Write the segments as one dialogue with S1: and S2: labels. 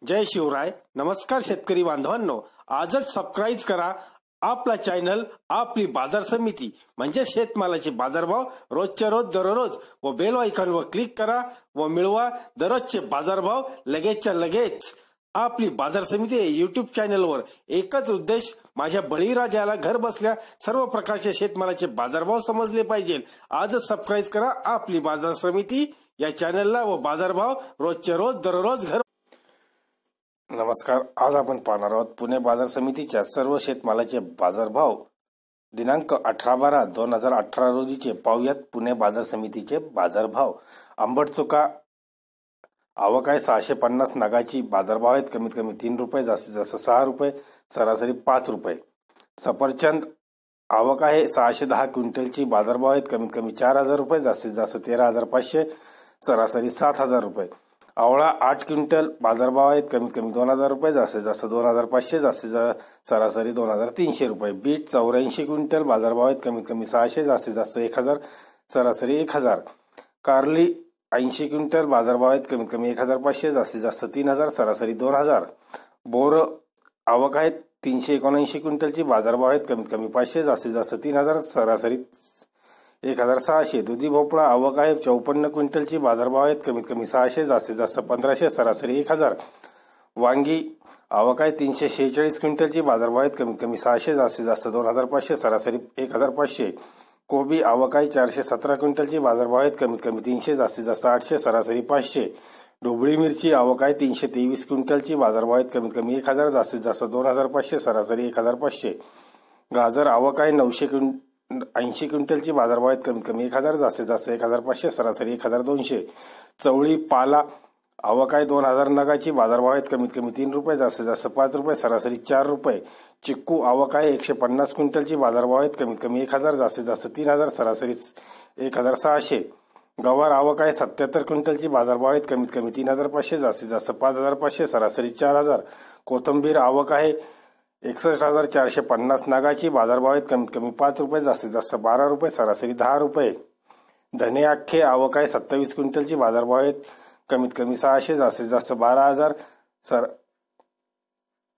S1: जय शिवराय. नमस्कार शेतकरी बांधवांनो, आजच सबस्क्राईब करा आपला चॅनल आपली बाजार समिती म्हणजे शेतमालाचे बाजारभाव रोजच्या रोज दररोज व बेल आयकॉनवर क्लिक करा व मिळवा दररोजचे बाजारभाव लगेचच्या लगेच. आपली बाजार समिती युट्यूब चॅनलवर एकच उद्देश, माझ्या बळीराजाला घर बसल्या सर्व प्रकारचे शेतमालाचे बाजारभाव समजले पाहिजे. आजच सबस्क्राईब करा आपली बाजार समिती या चॅनलला व बाजारभाव रोजच्या रोज दररोज घर. नमस्कार. आज आपण पाहणार आहोत पुणे बाजार समितीच्या सर्व शेतमालाचे बाजारभाव दिनांक 18/12/2018 रोजीचे. पाहूयात पुणे बाजार समितीचे बाजारभाव. आंबट चुका आवक आहे 650 नगाची. बाजारभाव आहेत कमीत कमी 3 रुपये, जास्तीत जास्त 6 रुपये, सरासरी 5 रुपये. सफरचंद आवक आहे 610 क्विंटलची. बाजारभाव आहेत कमीत कमी 4000 रुपये, जास्तीत जास्त 13,500, सरासरी 7000 रुपये. आवळा 8 क्विंटल. बाजारभाव आहेत कमीत कमी 2000 रुपये, जास्तीत जास्त 2500, जास्तीत जास्त सरासरी 2300 रुपये. बीट 84 क्विंटल. बाजारभाव आहेत कमीत कमी 600, जास्तीत जास्त 1000, सरासरी 1000. कारली 80 क्विंटल. बाजारभाव आहेत कमीत कमी 1500, जास्तीत जास्त 3000, सरासरी 2000. बोर आवक आहेत 379 क्विंटलची. बाजारभाव आहेत कमीत कमी 500, जास्तीत जास्त 3000, सरासरी 1600. दुधी भोपळा आवक आहे 54 क्विंटलची. बाजारभाव आहेत कमीत कमी 600, जास्तीत जास्त 1500, सरासरी 1000. वांगी आवक आहे 346 क्विंटलची. बाजारभाव आहेत कमीत कमी 600, जास्तीत जास्त 2500, सरासरी 1500. कोबी आवक आहे 417 क्विंटलची. बाजारभाव आहेत कमीत कमी 300, जास्तीत जास्त 800, सरासरी 500. ढोबळी मिरची आवक आहे 323 क्विंटलची. बाजारभाव आहेत कमीत कमी 1000, जास्तीत जास्त 2500, सरासरी 1500. गाजर आवक आहे 980 क्विंटलची. बाजारभाव आहेत कमीत कमी 1000, जास्तीत जास्त 1500, सरासरी 1200. चवळी पाला आवक आहे 2000 नगाची. बाजारभाव आहेत कमीत कमी 3 रुपये, जास्तीत जास्त 5 रुपये, सरासरी 4 रुपये. चिक्कू आवक आहे 150 क्विंटलची. बाजारभाव आहेत कमीत कमी 1000, जास्तीत जास्त 3000, सरासरी 1600. गवार आवक आहे 77 क्विंटलची. बाजारभाव आहेत कमीत कमी 3500, जास्तीत जास्त 5500, सरासरी 4000. कोथिंबीर आवक आहे 61,450 नगाची. बाजारभाव आहेत कमीत कमी 5 रुपये, जास्तीत जास्त 12 रुपये, सरासरी 10 रुपये. धने अख्खे आवक आहे 27 क्विंटलची. बाजारभाव आहेत कमीत कमी 600, जास्तीत जास्त 12,000,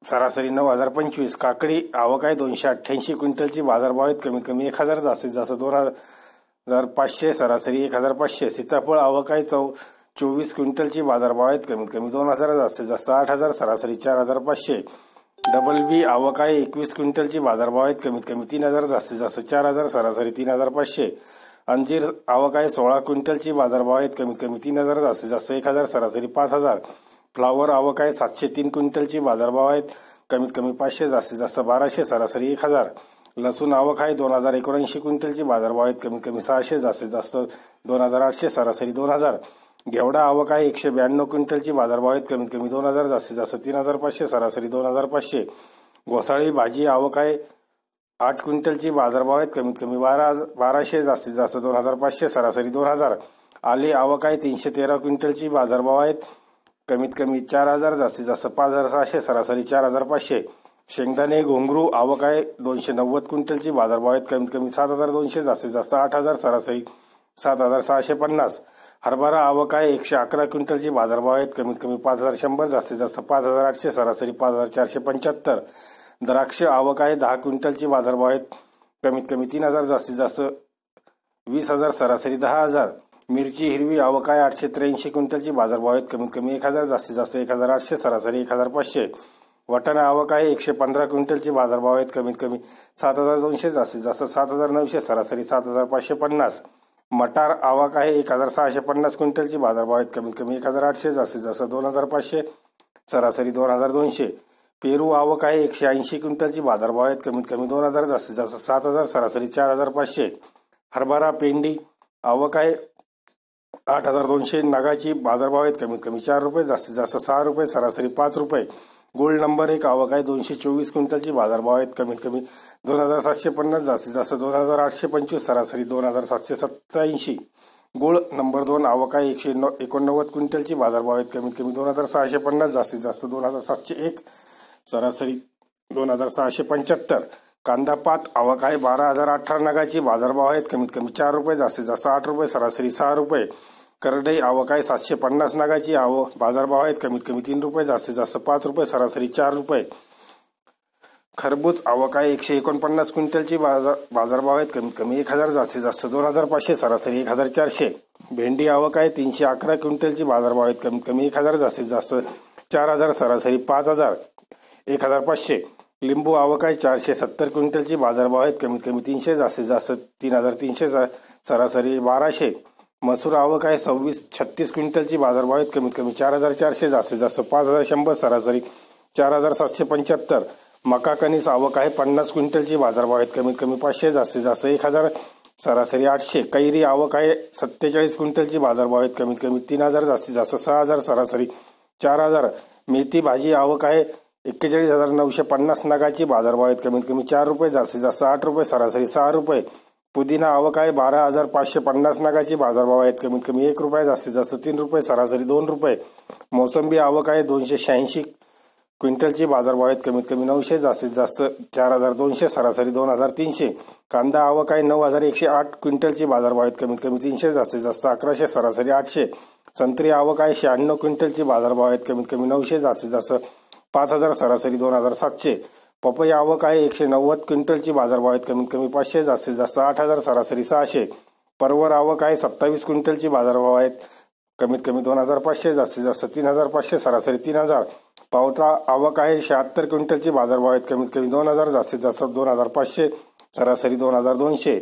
S1: सरासरी 9,025. काकडी आवक आहे 288 क्विंटलची. बाजारभाव आहेत कमीत कमी 1000, जास्तीत जास्त 2,500, सरासरी 1,500. सीताफळ आवक आहे 24 क्विंटलची. बाजारभाव आहेत कमीत कमी 2000, जास्तीत जास्त 8000, सरासरी 4,500. डबल बी आवक आहे 21 क्विंटलची. बाजारभाव आहेत कमीत कमी 3000, जास्तीत जास्त 4000, सरासरी 3,500. अंजीर आवक आहे 16 क्विंटलची. बाजारभाव आहेत कमीत कमी 3000, जास्तीत जास्त 1000, सरासरी 5000. फ्लावर आवक आहे 703 क्विंटलची. बाजारभाव आहेत कमीत कमी 500, जास्तीत जास्त 1200, सरासरी 1000. लसूण आवक आहे 2079 क्विंटलची. बाजारभाव आहेत कमीत कमी 600, जास्तीत जास्त 2800, सरासरी 2000. घेवडा आवक आहे 192 क्विंटलची. बाजारभाव आहेत कमीत कमी 2000, जास्तीत जास्त 3500, सरासरी 2500. घोसाळी भाजी आवक आहे 8 क्विंटलची. बाजारभाव आहेत कमीत कमी 1200, जास्तीत जास्त 2500, सरासरी 2000. आले आवक आहे 313 क्विंटलची. बाजारभाव आहेत कमीत कमी 4000, जास्तीत जास्त 5600, सरासरी 4500. शेंगदाणे घोंगरू आवक आहे 290 क्विंटलची. बाजारभाव आहेत कमीत कमी 7200, जास्तीत जास्त 8000, सरासरी 7650. हरभरा आवक आहे 111 क्विंटलची. बाजारभाव आहेत कमीत कमी 5100, जास्तीत जास्त 5800, सरासरी 5475. द्राक्ष आवक आहे 10 क्विंटलची. बाजारभाव आहेत कमीत कमी 3000, जास्तीत जास्त 20000, सरासरी 10000. मिरची हिरवी आवक आहे 883 क्विंटलची. बाजारभाव आहेत कमीत कमी 1000, जास्तीत जास्त 1800, सरासरी 1500. वाटाणा आवक आहे 115 क्विंटलची. बाजारभाव आहेत कमीत कमी 7200, जास्तीत जास्त 7900, सरासरी 7550. मटार आवक आहे 1650 क्विंटलची. बाजारभाव आहेत कमीत कमी 1800, जास्तीत जास्त 2500, सरासरी 2200. पेरू आवक आहे 180 क्विंटलची. बाजारभाव आहेत कमीत कमी 2000, जास्तीत जास्त 7000, सरासरी 4500. हरभरा पेंडी आवक आहे 8200 नगाची. बाजारभाव आहेत कमीत कमी 4 रुपये, जास्तीत जास्त 6 रुपये, सरासरी 5 रुपये. गोल्ड नंबर 1 आवक आहे 224 क्विंटलची. बाजारभाव आहेत कमीत कमी 2750, जास्तीत जास्त 2825, सरासरी 2787. गोल्ड नंबर 2 आवक आहे 189 क्विंटलची. बाजारभाव आहेत कमीत कमी 2650, जास्तीत जास्त 2701, सरासरी 2675. कांदा पात आवक आहे 12018 नगाची. बाजारभाव आहेत कमीत कमी 4 रुपये, जास्तीत जास्त 8 रुपये, सरासरी 6 रुपये. करडई आवक आहे 750 नगाची बाजारभाव आहेत कमीत कमी 3 रुपये, जास्तीत जास्त 5 रुपये, सरासरी 4 रुपये। खरबूज आवक आहे 149 क्विंटलची बाजारभाव आहेत कमीत कमी 1000, जास्तीत जास्त 2500, सरासरी 1400। भेंडी आवक आहे 311 क्विंटलची बाजारभाव आहेत कमीत कमी 1000, जास्तीत जास्त 4000, सरासरी 5000, 1500। लिंबू आवक आहे 470 क्विंटलची बाजारभाव आहेत कमीत कमी 300, जास्तीत जास्त 3300, सरासरी 1200। मसूर आवक आहे 36 क्विंटलची बाजारभाव आहेत कमीत कमी 4400, जास्तीत जास्त 5100, सरासरी 4775। मका कणीस आवक आहे 50 क्विंटलची बाजारभाव आहेत कमीत कमी 500, जास्तीत जास्त 1000, सरासरी 800। कैरी आवक आहे 47 क्विंटलची बाजारभाव आहेत कमीत कमी 3000, जास्तीत जास्त 6000, सरासरी 4000। मेथी भाजी आवक आहे 41950 नगाची बाजारभाव आहेत कमीत कमी 4 रुपये, जास्तीत जास्त 8 रुपये, सरासरी 6 रुपये। पुदिना आवक आहे 12550 नगाची बाजारभाव आहेत कमीत कमी 1 रुपये, जास्तीत जास्त 3 रुपये, सरासरी 2 रुपये। मोसंबी आवक आहे 286 क्विंटलची बाजारभाव आहेत कमीत कमी 900, जास्तीत जास्त 4200, सरासरी 2300। कांदा आवक आहे 9108 क्विंटलची बाजारभाव आहेत कमीत कमी 300, जास्तीत जास्त 1100, सरासरी 800। संत्री आवक आहे 96 क्विंटलची बाजारभाव आहेत कमीत कमी 900, जास्तीत जास्त 5000, सरासरी 2700। पपई आवक आहे 190 क्विंटलची बाजारभाव आहेत कमीत कमी 500, जास्तीत जास्त 8000, सरासरी 600। परवर आवक आहे 27 क्विंटलची बाजारभाव आहेत कमीत कमी 2500, जास्तीत जास्त 3500, सरासरी 3000। पावटा आवक आहे 76 क्विंटलची बाजारभाव आहेत कमीत कमी 2000, जास्तीत जास्त 2500, सरासरी 2200।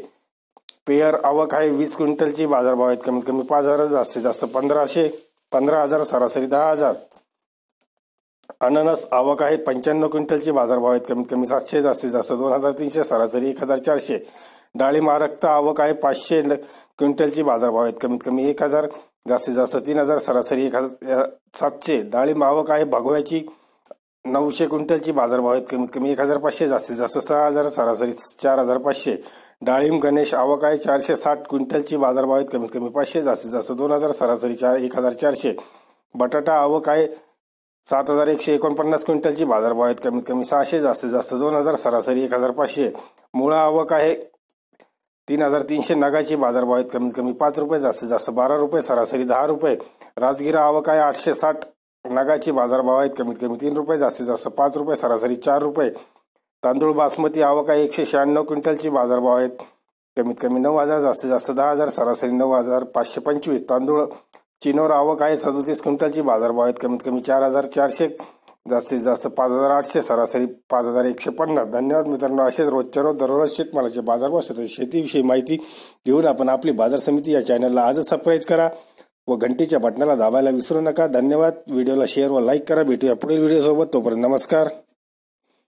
S1: पेयर आवक आहे 20 क्विंटलची बाजारभाव आहेत कमीत कमी 5000, जास्तीत जास्त 15000, सरासरी 10000। अननस आवक आहे 95 क्विंटलची बाजारभाव आहेत कमीत कमी 700, जास्तीत जास्त 2300, सरासरी 1400। डाळिंब रक्त आवक आहे 500 क्विंटलची बाजारभाव आहेत कमीत कमी 1000, जास्तीत जास्त 3000, सरासरी 1700। डाळिंब आवक आहे भगव्याची 900 क्विंटलची बाजारभाव आहेत कमीत कमी 1500, जास्तीत जास्त 6000, सरासरी 4500। डाळिंब गणेश आवक आहे 460 क्विंटलची बाजारभाव आहेत कमीत कमी 500, जास्तीत जास्त 2000, सरासरी 1400। बटाटा आवक आहे 7149 क्विंटलची बाजारभाव आहेत कमीत कमी 600, जास्तीत जास्त 2000, सरासरी 1500। मुळा आवक आहे 3300 नगाची बाजारभाव आहेत कमीत कमी 5 रुपये, जास्तीत जास्त 12 रुपये, सरासरी 10 रुपये। राजगिरा आवक आहे 860 नगाची बाजारभाव आहेत कमीत कमी 3 रुपये, जास्तीत जास्त 5 रुपये, सरासरी 4 रुपये। तांदूळ बासमती आवक आहे 196 क्विंटलची बाजारभाव आहेत कमीत कमी 9000, जास्तीत जास्त 10000, सरासरी 9525। तांदूळ चिनोर आवक आहे 37 क्विंटलची बाजारभाव आहेत कमीत कमी 4400, जास्तीत जास्त 5800, सरासरी 5150। धन्यवाद मित्रांनो। असेच रोजच्या रोज दररोज शेतमालाचे बाजारभाव शेतीविषयी माहिती घेऊन आपण आपली बाजार समिती या चॅनलला आजच सबस्क्राईब करा व घंटीच्या बटनाला दाबायला विसरू नका। धन्यवाद। व्हिडिओला शेअर व लाईक करा। भेटूया पुढील व्हिडिओ सोबत, तोपर्यंत नमस्कार।